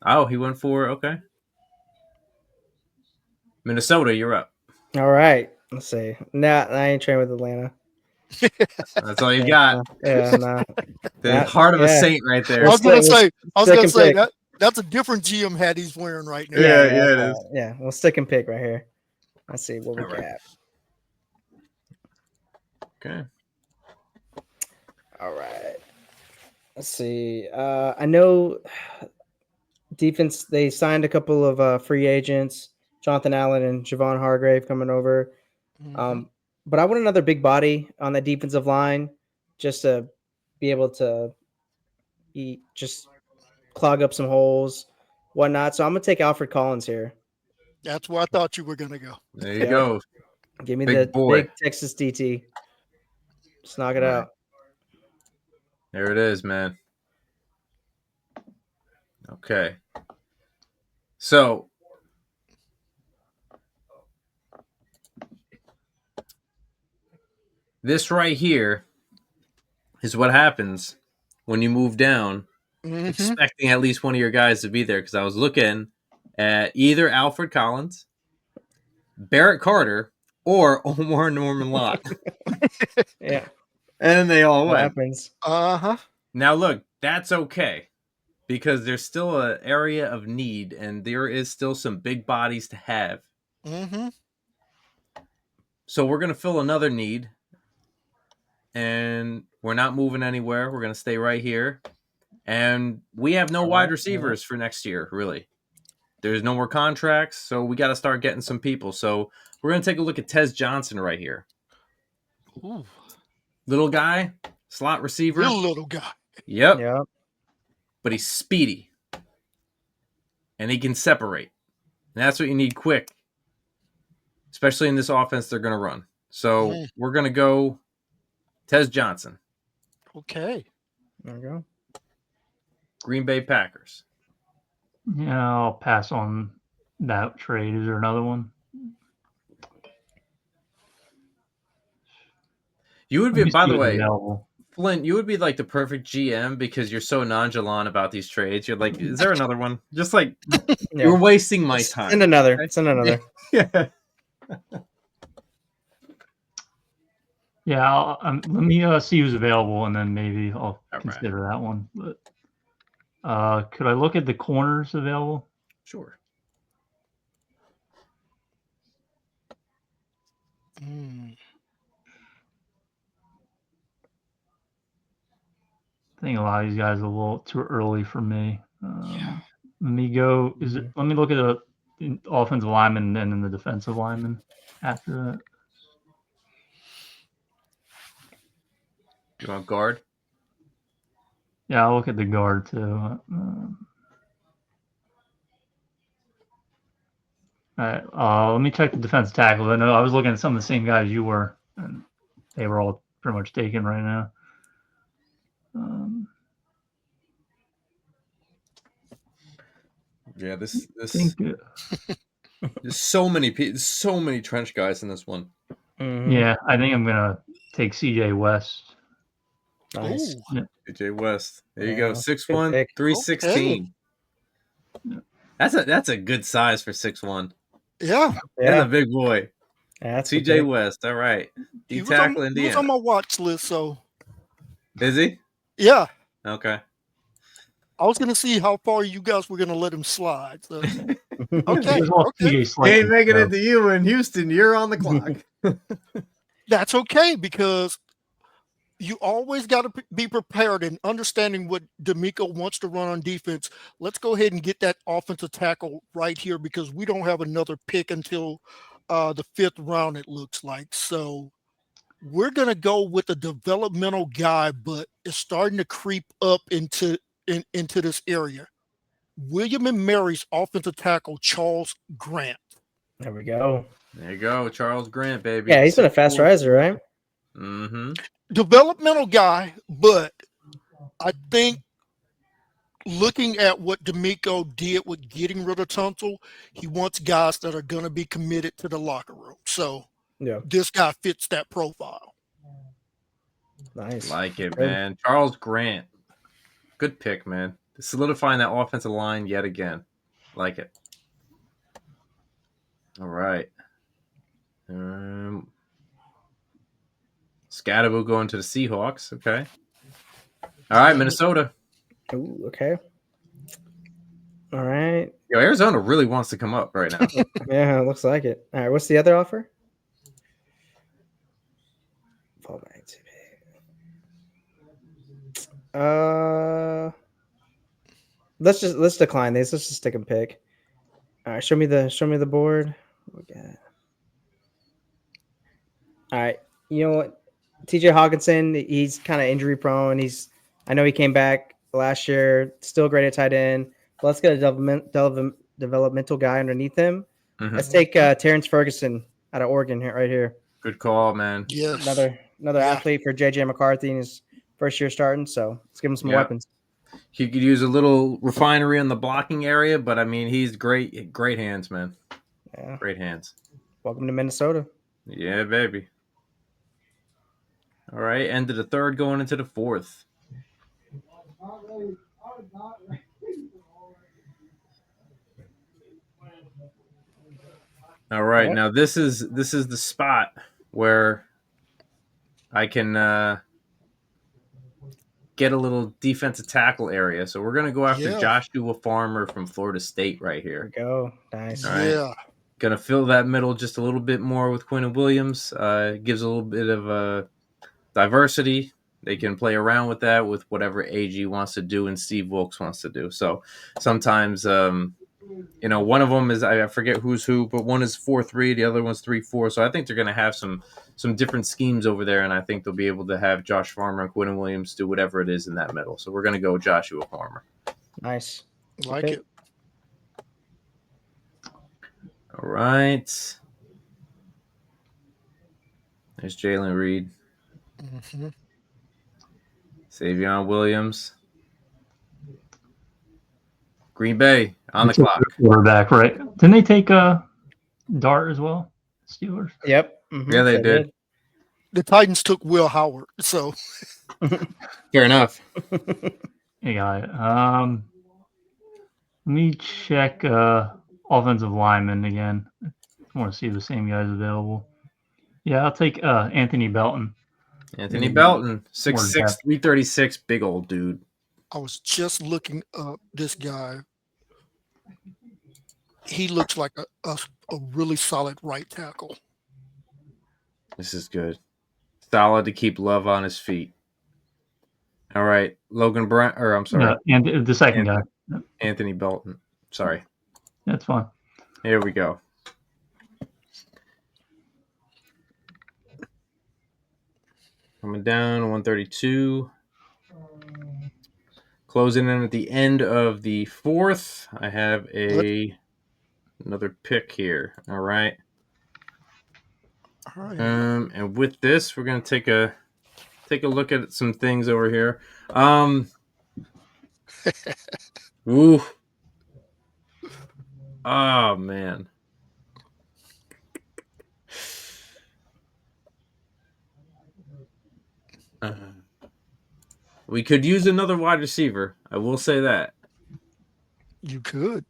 Oh, he went for okay. Minnesota, you're up. All right. Let's see. Nah, I ain't training with Atlanta. That's all you got. Nah. The heart of a saint right there. I was gonna say pick. that's a different GM hat he's wearing right now. Yeah, it is. Yeah, we'll stick and pick right here. Let's see what we got. Okay. All right. Let's see. I know defense. They signed a couple of free agents, Jonathan Allen and Javon Hargrave coming over. But I want another big body on that defensive line just to be able to just clog up some holes, whatnot. So I'm going to take Alfred Collins here. That's where I thought you were going to go. There you go. Give me big big Texas DT. Just knock it out. There it is, man. Okay. So this right here is what happens when you move down, expecting at least one of your guys to be there. Because I was looking at either Alfred Collins, Barrett Carter, or Omar Norman Lott. Yeah. And they all went. Happens. Now, look, that's okay. Because there's still an area of need, and there is still some big bodies to have. So we're going to fill another need. And we're not moving anywhere. We're going to stay right here. And we have no wide receivers for next year, really. There's no more contracts, so we got to start getting some people. So we're going to take a look at Tez Johnson right here. Ooh. Little guy, slot receiver. Real little guy. Yep. Yep. But he's speedy. And he can separate. And that's what you need quick. Especially in this offense they're going to run. So we're going to go Tez Johnson. Okay. There we go. Green Bay Packers. Yeah, I'll pass on that trade. Is there another one? You would be, by the way, available. Flint, you would be like the perfect GM because you're so nonchalant about these trades. You're like, is there another one? Just like, you're wasting my time. Send another. Send another. Yeah. Yeah, let me see who's available, and then maybe I'll consider that one. But could I look at the corners available? Sure. I think a lot of these guys are a little too early for me. Let me go. Let me look at the offensive lineman and then the defensive lineman after that. You want guard? Yeah, I'll look at the guard too. All right, let me check the defensive tackles. I know I was looking at some of the same guys you were, and they were all pretty much taken right now. Yeah, this there's so many trench guys in this one. Yeah, I think I'm gonna take CJ West. Nice. Yeah. CJ West. There you go. 6'1", pick. 316. Okay. That's a good size for 6'1". Yeah. That's a big boy. Yeah, that's CJ West. All right. He was tackle on Indiana. my watch list, so. Is he? Yeah. Okay. I was gonna see how far you guys were gonna let him slide. So okay, There's all okay. TJ He Slayton, ain't making so- it to you in Houston. You're on the clock. That's okay because you always got to be prepared and understanding what D'Amico wants to run on defense. Let's go ahead and get that offensive tackle right here because we don't have another pick until the 5th round, it looks like. So we're going to go with a developmental guy, but it's starting to creep up into this area. William and Mary's offensive tackle, Charles Grant. There we go. There you go, Charles Grant, baby. Yeah, he's been a fast riser, right? Mm-hmm. Developmental guy, but I think looking at what D'Amico did with getting rid of Tunsil, he wants guys that are going to be committed to the locker room. So Yeah, this guy fits that profile. nice. Like it, Good. man. Charles Grant. Good pick, man. Solidifying that offensive line yet again. Like it. All right. Scatterbo going to the Seahawks. Okay. All right, Minnesota. Ooh, okay. All right. Yo, Arizona really wants to come up right now. Yeah, it looks like it. All right, what's the other offer? Fall back to let's decline these. Let's just stick and pick. All right, show me the board. What we got? All right, you know what? TJ Hawkinson, he's kind of injury prone. I know he came back last year, still great at tight end. But let's get a developmental guy underneath him. Mhm. Let's take Terrence Ferguson out of Oregon here, right here. Good call, man. Yes. Another Yeah. athlete for JJ McCarthy in his first year starting. So let's give him some Yeah. weapons. He could use a little refinery in the blocking area, but I mean, he's great hands, man. Yeah. Great hands. Welcome to Minnesota. Yeah, baby. All right, end of the 3rd, going into the 4th. All right, now this is the spot where I can get a little defensive tackle area. So we're gonna go after Yeah. Joshua Farmer from Florida State right There we here. go. Nice. All right. Yeah. Gonna fill that middle just a little bit more with Quinn Williams. Gives a little bit of diversity. They can play around with that with whatever AG wants to do and Steve Wilkes wants to do. So sometimes, one of them is, I forget who's who, but one is 4-3, the other one's 3-4. So I think they're going to have some different schemes over there, and I think they'll be able to have Josh Farmer and Quinn Williams do whatever it is in that middle. So we're going to go Joshua Farmer. Nice. Like Okay. it. All right. There's Jalen Reed. Mm-hmm. Savion Williams. Green Bay on the They took clock. their quarterback, right? Didn't they take Dart as well? Steelers. Yep. Mhm. Yeah, they did. The Titans took Will Howard. So Fair enough. You got it. Let me check offensive lineman again. I want to see if the same guys available. Yeah, I'll take Anthony Belton. Anthony Mhm. Belton, 6'6", More depth. 336, big old dude. I was just looking up this guy. He looks like a really solid right tackle. This is good. Solid to keep Love on his feet. All right, Logan Brown, or I'm sorry, And the second guy. Anthony Belton. Sorry. That's fine. Here we go. Coming down, 132. Closing in at the end of the 4th. I have another pick here. All right. All right. And with this, we're gonna take a look at some things over here. Ooh. Oh man. We could use another wide receiver. I will say that. You could.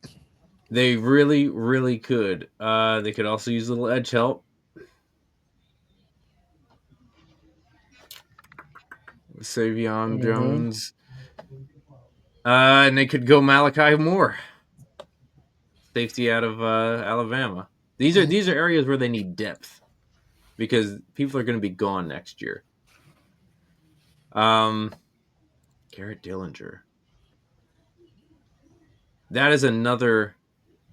They really, really could. They could also use a little edge help. Savion Jones. And they could go Malachi Moore, safety out of Alabama. These are areas where they need depth because people are going to be gone next year. Garrett Dillinger. That is another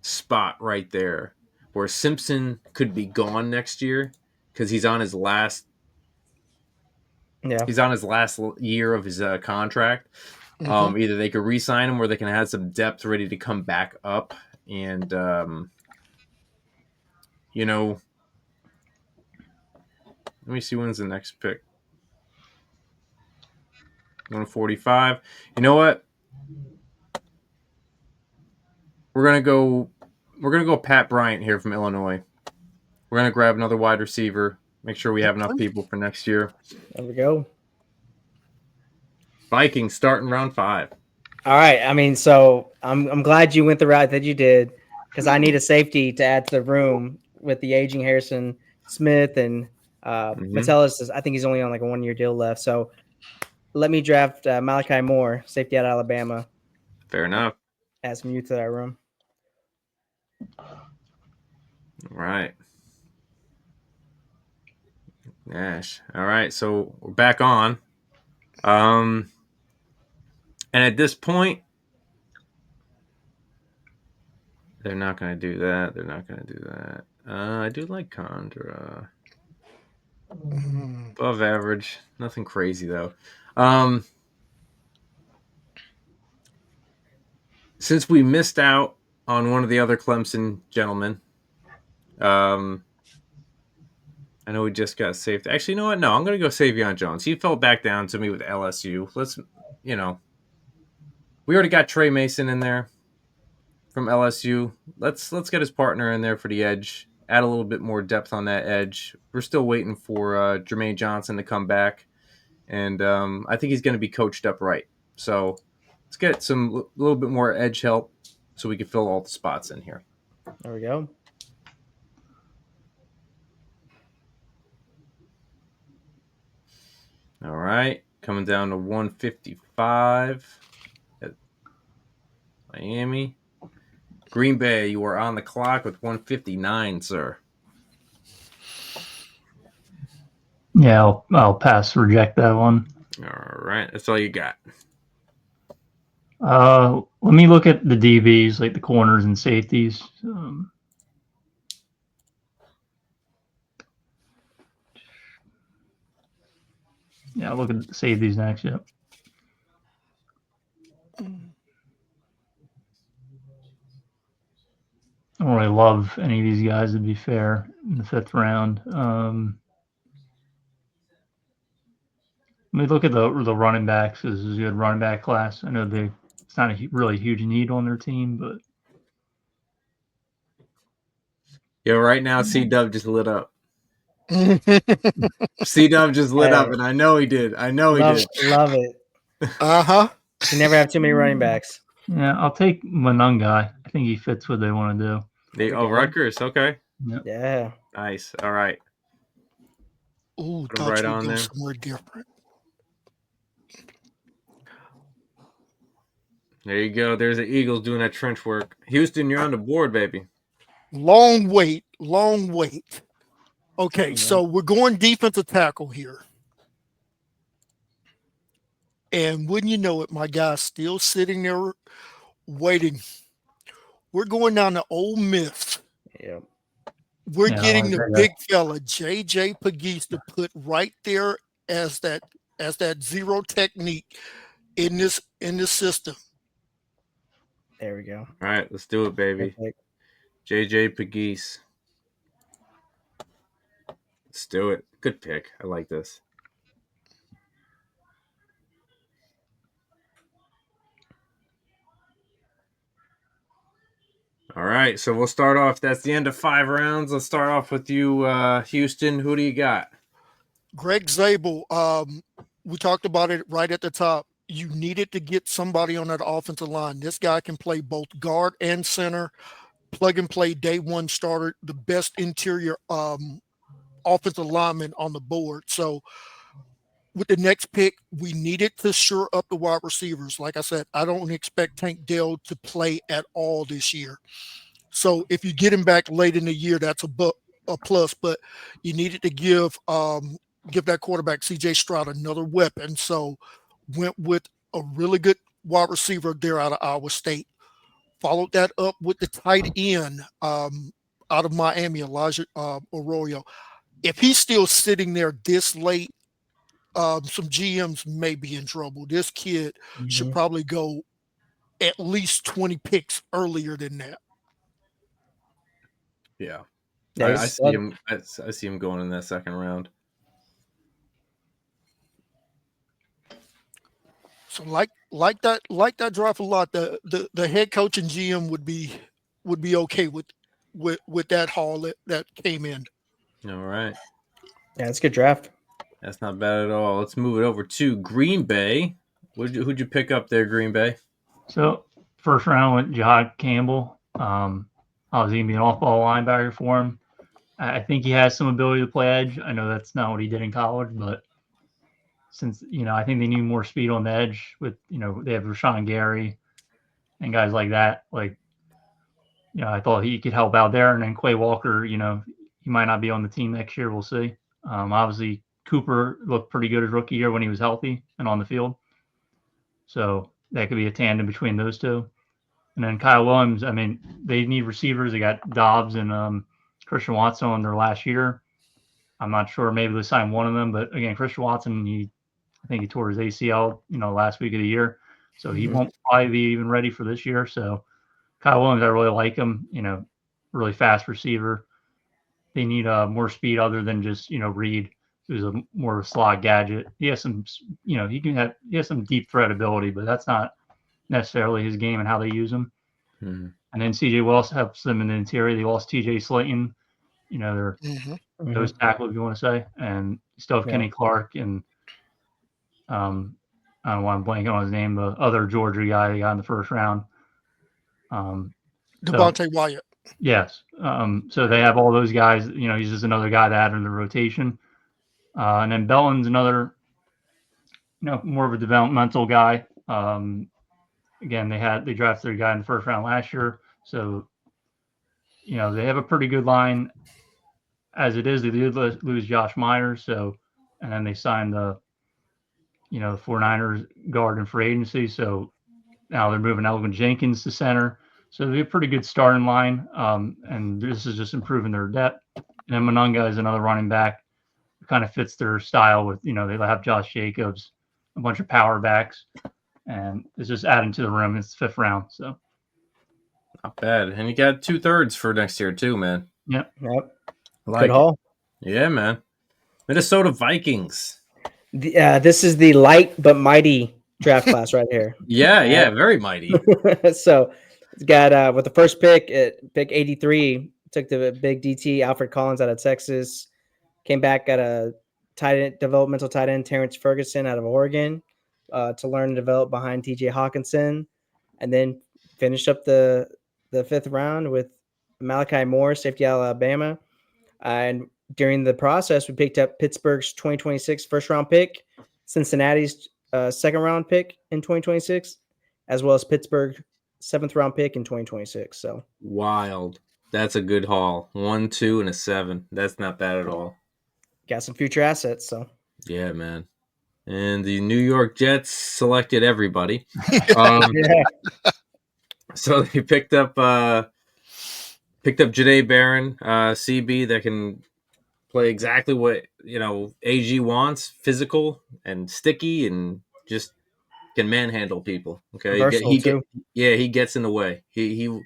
spot right there where Simpson could be gone next year because he's on his last. Yeah. He's on his last year of his contract. Either they could re-sign him or they can have some depth ready to come back up. And, you know, let me see when's the next pick. 145. You know what? We're gonna go Pat Bryant here from Illinois. We're gonna grab another wide receiver. Make sure we have enough people for next year. There we go. Vikings starting round 5. All right. I mean, so I'm glad you went the route that you did because I need a safety to add to the room with the aging Harrison Smith and Metellus. I think he's only on like a 1-year deal left. So let me draft Malachi Moore, safety out of Alabama. Fair enough. Add some youth to that room. All right. Nash. All right. So we're back on. And at this point, they're not going to do that. They're not going to do that. I do like Condra. Above average. Nothing crazy, though. Since we missed out on one of the other Clemson gentlemen, I know we just got saved. Actually, you know what? No, I'm going to go Savion Jones. He fell back down to me with LSU. We already got Trey Mason in there from LSU. Let's get his partner in there for the edge. Add a little bit more depth on that edge. We're still waiting for Jermaine Johnson to come back, and I think he's going to be coached up right. So let's get some little bit more edge help so we can fill all the spots in here. There we go. All right, coming down to 155 at Miami. Green Bay, you are on the clock with 159, sir. Yeah, I'll pass, reject that one. All right, that's all you got. Let me look at the DBs, like the corners and safeties. Yeah, I'll look at the safeties next. Yep. I don't really love any of these guys, to be fair, in the 5th round. Let me look at the running backs. This is a good running back class. I know it's not a really huge need on their team, but Yo, right now, C-Dub just lit up. C-Dub just lit up, and I know he did. I know he did. Love it. Uh-huh. You never have too many running backs. yeah, I'll take Monungai. I think he fits what they want to do. Rutgers, okay. Yep. Yeah. Nice. All right. Ooh, Put 'em thought right you'd on go there. somewhere different. There you go. There's the Eagles doing that trench work. Houston, you're on the board, baby. Long wait. Okay, so we're going defensive tackle here. And wouldn't you know it, my guy's still sitting there waiting. We're going down to Ole Miss. Yeah. We're Yeah, getting I the like that. big fella, J.J. Pegues, to put right there as that zero technique in this system. There we go. All right, let's do it, baby. Perfect. JJ Pegues. Let's do it. Good pick. I like this. All right, so we'll start off. That's the end of 5 rounds. Let's start off with you, Houston. Who do you got? Greg Zabel, we talked about it right at the top. You needed to get somebody on that offensive line. This guy can play both guard and center, plug and play day one starter, the best interior offensive lineman on the board. So with the next pick, we needed to shore up the wide receivers. Like I said, I don't expect Tank Dell to play at all this year. So if you get him back late in the year, that's a plus. But you needed to give that quarterback C.J. Stroud another weapon. So went with a really good wide receiver there out of Iowa State. Followed that up with the tight end out of Miami, Elijah Arroyo. If he's still sitting there this late, some GMs may be in trouble. This kid should probably go at least 20 picks earlier than that. Yeah. Yeah, I see him. I see him going in that second round. So like that draft a lot. The head coach and GM would be okay with that haul that came in. All right. Yeah, it's a good draft. That's not bad at all. Let's move it over to Green Bay. Who'd you pick up there, Green Bay? So first round went Jihad Campbell. I was going to be an off-ball linebacker for him. I think he has some ability to play edge. I know that's not what he did in college, but since, I think they need more speed on the edge with, they have Rashawn Gary and guys like that. Like, I thought he could help out there. And then Quay Walker, he might not be on the team next year. We'll see. Obviously, Cooper looked pretty good his rookie year when he was healthy and on the field. So that could be a tandem between those two. And then Kyle Williams, I mean, they need receivers. They got Dobbs and Christian Watson on their last year. I'm not sure. Maybe they signed one of them. But again, Christian Watson, I think he tore his ACL, last week of the year. So he won't probably be even ready for this year. So Kyle Williams, I really like him, really fast receiver. They need more speed other than just, Reed, who's more of a slot gadget. He has some, he has some deep threat ability, but that's not necessarily his game and how they use him. And then CJ Wells helps them in the interior. They lost TJ Slayton, they're those tackle, if you want to say, and still have Kenny Clark and I don't know why I'm blanking on his name, the other Georgia guy they got in the first round. Devontae Wyatt. Yes. So they have all those guys. He's just another guy to add in the rotation. And then Bellin's another, more of a developmental guy. Again, they drafted a guy in the first round last year. So, they have a pretty good line as it is. They did lose Josh Myers. So, and then they signed the 49ers guard in free agency. So now they're moving Elgin Jenkins to center. So they have a pretty good starting line. And this is just improving their depth. And then Monunga is another running back. It kind of fits their style with, they have Josh Jacobs, a bunch of power backs. And it's just adding to the room. It's the 5th round. So not bad. And you got 2/3 for next year too, man. Yep. Good haul. Yeah, man. Minnesota Vikings. This is the light but mighty draft class right here. Yeah, very mighty. So it's got with the first pick, pick 83, took the big DT Alfred Collins out of Texas, came back, got a developmental tight end Terrence Ferguson out of Oregon to learn and develop behind TJ Hawkinson, and then finished up the 5th round with Malachi Moore, safety out of Alabama. And during the process, we picked up Pittsburgh's 2026 first-round pick, Cincinnati's second-round pick in 2026, as well as Pittsburgh's 7th-round pick in 2026. So wild. That's a good haul. 1, 2, and a 7. That's not bad at all. Got some future assets. So yeah, man. And the New York Jets selected everybody. So they picked up Janae Barron, CB, that can play exactly what AG wants, physical and sticky, and just can manhandle people. Okay, he gets in the way. He'll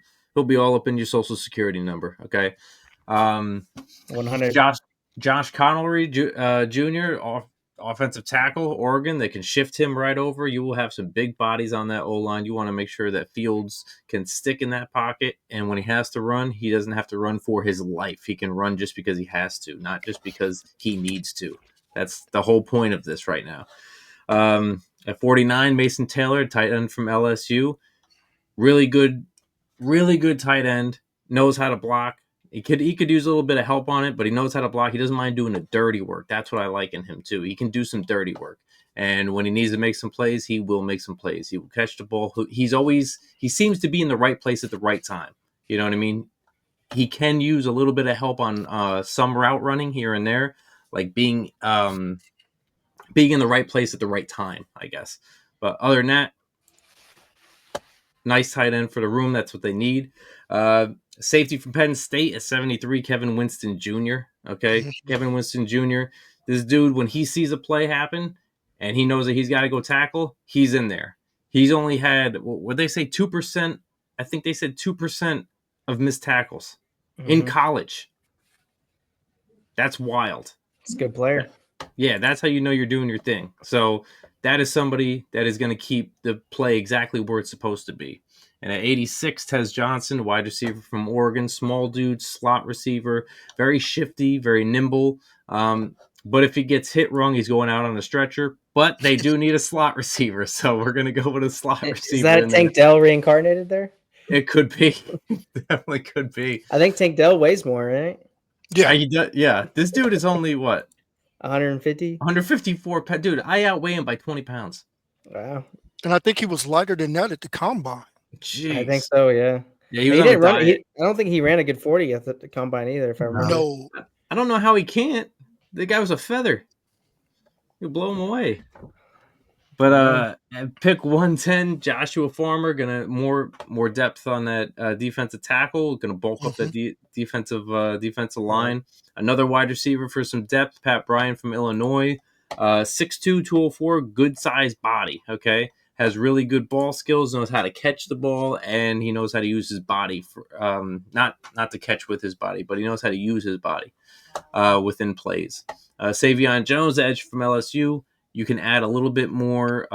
be all up in your social security number. Okay, 100. Josh Connolly Jr. Offensive tackle, Oregon. They can shift him right over. You will have some big bodies on that O-line. You want to make sure that Fields can stick in that pocket, and when he has to run, he doesn't have to run for his life. He can run just because he has to, not just because he needs to. That's the whole point of this right now. At 49, Mason Taylor, tight end from LSU. Really good tight end. Knows how to block. He could use a little bit of help on it, but he knows how to block. He doesn't mind doing the dirty work. That's what I like in him too. He can do some dirty work. And when he needs to make some plays, he will make some plays. He will catch the ball. He seems to be in the right place at the right time. You know what I mean? He can use a little bit of help on some route running here and there, like being in the right place at the right time, I guess. But other than that, nice tight end for the room. That's what they need. Safety from Penn State at 73, Kevin Winston Jr. Okay, Kevin Winston Jr. This dude, when he sees a play happen and he knows that he's got to go tackle, he's in there. He's only had, what they say, 2%. I think they said 2% of missed tackles in college. That's wild. It's a good player. Yeah, that's how you know you're doing your thing. So that is somebody that is going to keep the play exactly where it's supposed to be. And at 86, Tez Johnson, wide receiver from Oregon, small dude, slot receiver, very shifty, very nimble. But if he gets hit wrong, he's going out on a stretcher. But they do need a slot receiver, so we're going to go with a slot receiver. Is that Tank Dell reincarnated there? It could be. Definitely could be. I think Tank Dell weighs more, right? Yeah. This dude is only, what? 150? 154 pounds. Dude, I outweigh him by 20 pounds. Wow. And I think he was lighter than that at the combine. Jeez. I think so, yeah. Yeah, he was didn't run. I don't think he ran a good 40 at the combine either, if I remember. No. I don't know how he can't. The guy was a feather. He'll blow him away. But at pick 110, Joshua Farmer, gonna more depth on that defensive tackle, gonna bulk up that defensive line. Another wide receiver for some depth, Pat Bryant from Illinois, 6'2", 204, good sized body. Okay, has really good ball skills, knows how to catch the ball, and he knows how to use his body for not to catch with his body, but he knows how to use his body within plays. Savion Jones, edge from LSU. You can add a little bit more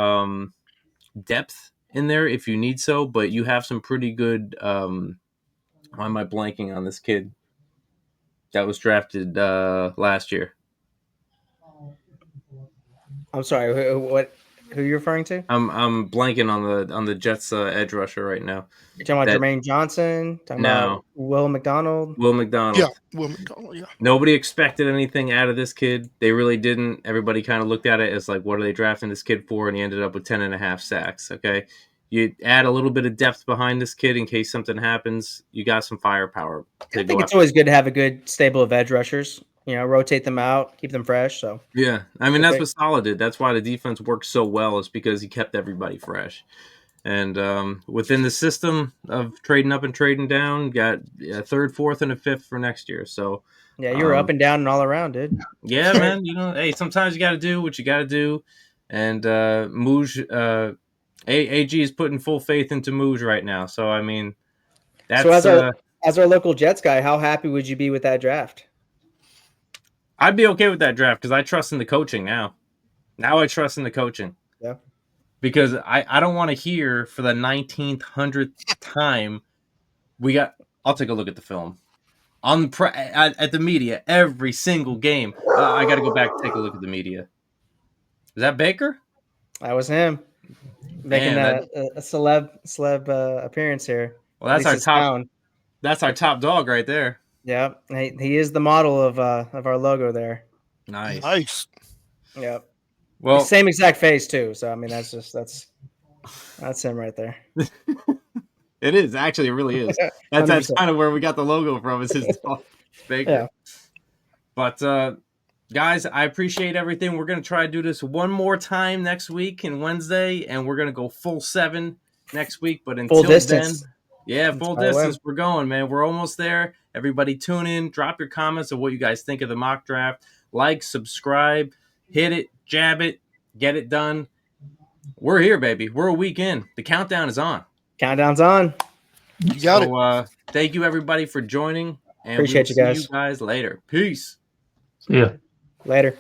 depth in there if you need so, but you have some pretty good. Why am I blanking on this kid that was drafted last year? I'm sorry. Who are you referring to? I'm blanking on the Jets edge rusher right now. You're talking about Jermaine Johnson? Talking about Will McDonald? Will McDonald. Yeah, Will McDonald, yeah. Nobody expected anything out of this kid. They really didn't. Everybody kind of looked at it as like, what are they drafting this kid for? And he ended up with 10.5 sacks. Okay. You add a little bit of depth behind this kid in case something happens. You got some firepower. I think it's always good to have a good stable of edge rushers. You know, rotate them out, keep them fresh. So yeah, I mean that's what Saleh did. That's why the defense worked so well, is because he kept everybody fresh. And within the system of trading up and trading down, got a third, fourth, and a fifth for next year. So yeah, you were up and down and all around, dude. Yeah, man. You know, hey, sometimes you got to do what you got to do. And Mooj, AG is putting full faith into Mooj right now. So I mean, that's so as our local Jets guy, how happy would you be with that draft? I'd be okay with that draft because I trust in the coaching now. Now I trust in the coaching. Yeah. Because I don't want to hear for the 19th, 100th time I'll take a look at the film. At the media, every single game. I got to go back and take a look at the media. Is that Baker? That was him. Making a celeb appearance here. Well, that's our top dog right there. Yeah, he is the model of our logo there. Nice. Yep. Well, same exact face too. So I mean, that's him right there. It is actually. It really is. That's kind of where we got the logo from. Is his dog, Baker. Yeah. But guys, I appreciate everything. We're gonna try to do this one more time next week and Wednesday, and we're gonna go full 7 next week. But until full distance. Then. Yeah, full distance. We're going, man. We're almost there. Everybody tune in. Drop your comments of what you guys think of the mock draft. Like, subscribe, hit it, jab it, get it done. We're here, baby. We're a week in. The countdown is on. Countdown's on. You got it. Thank you, everybody, for joining. And appreciate you guys. See you guys later. Peace. Yeah. Later.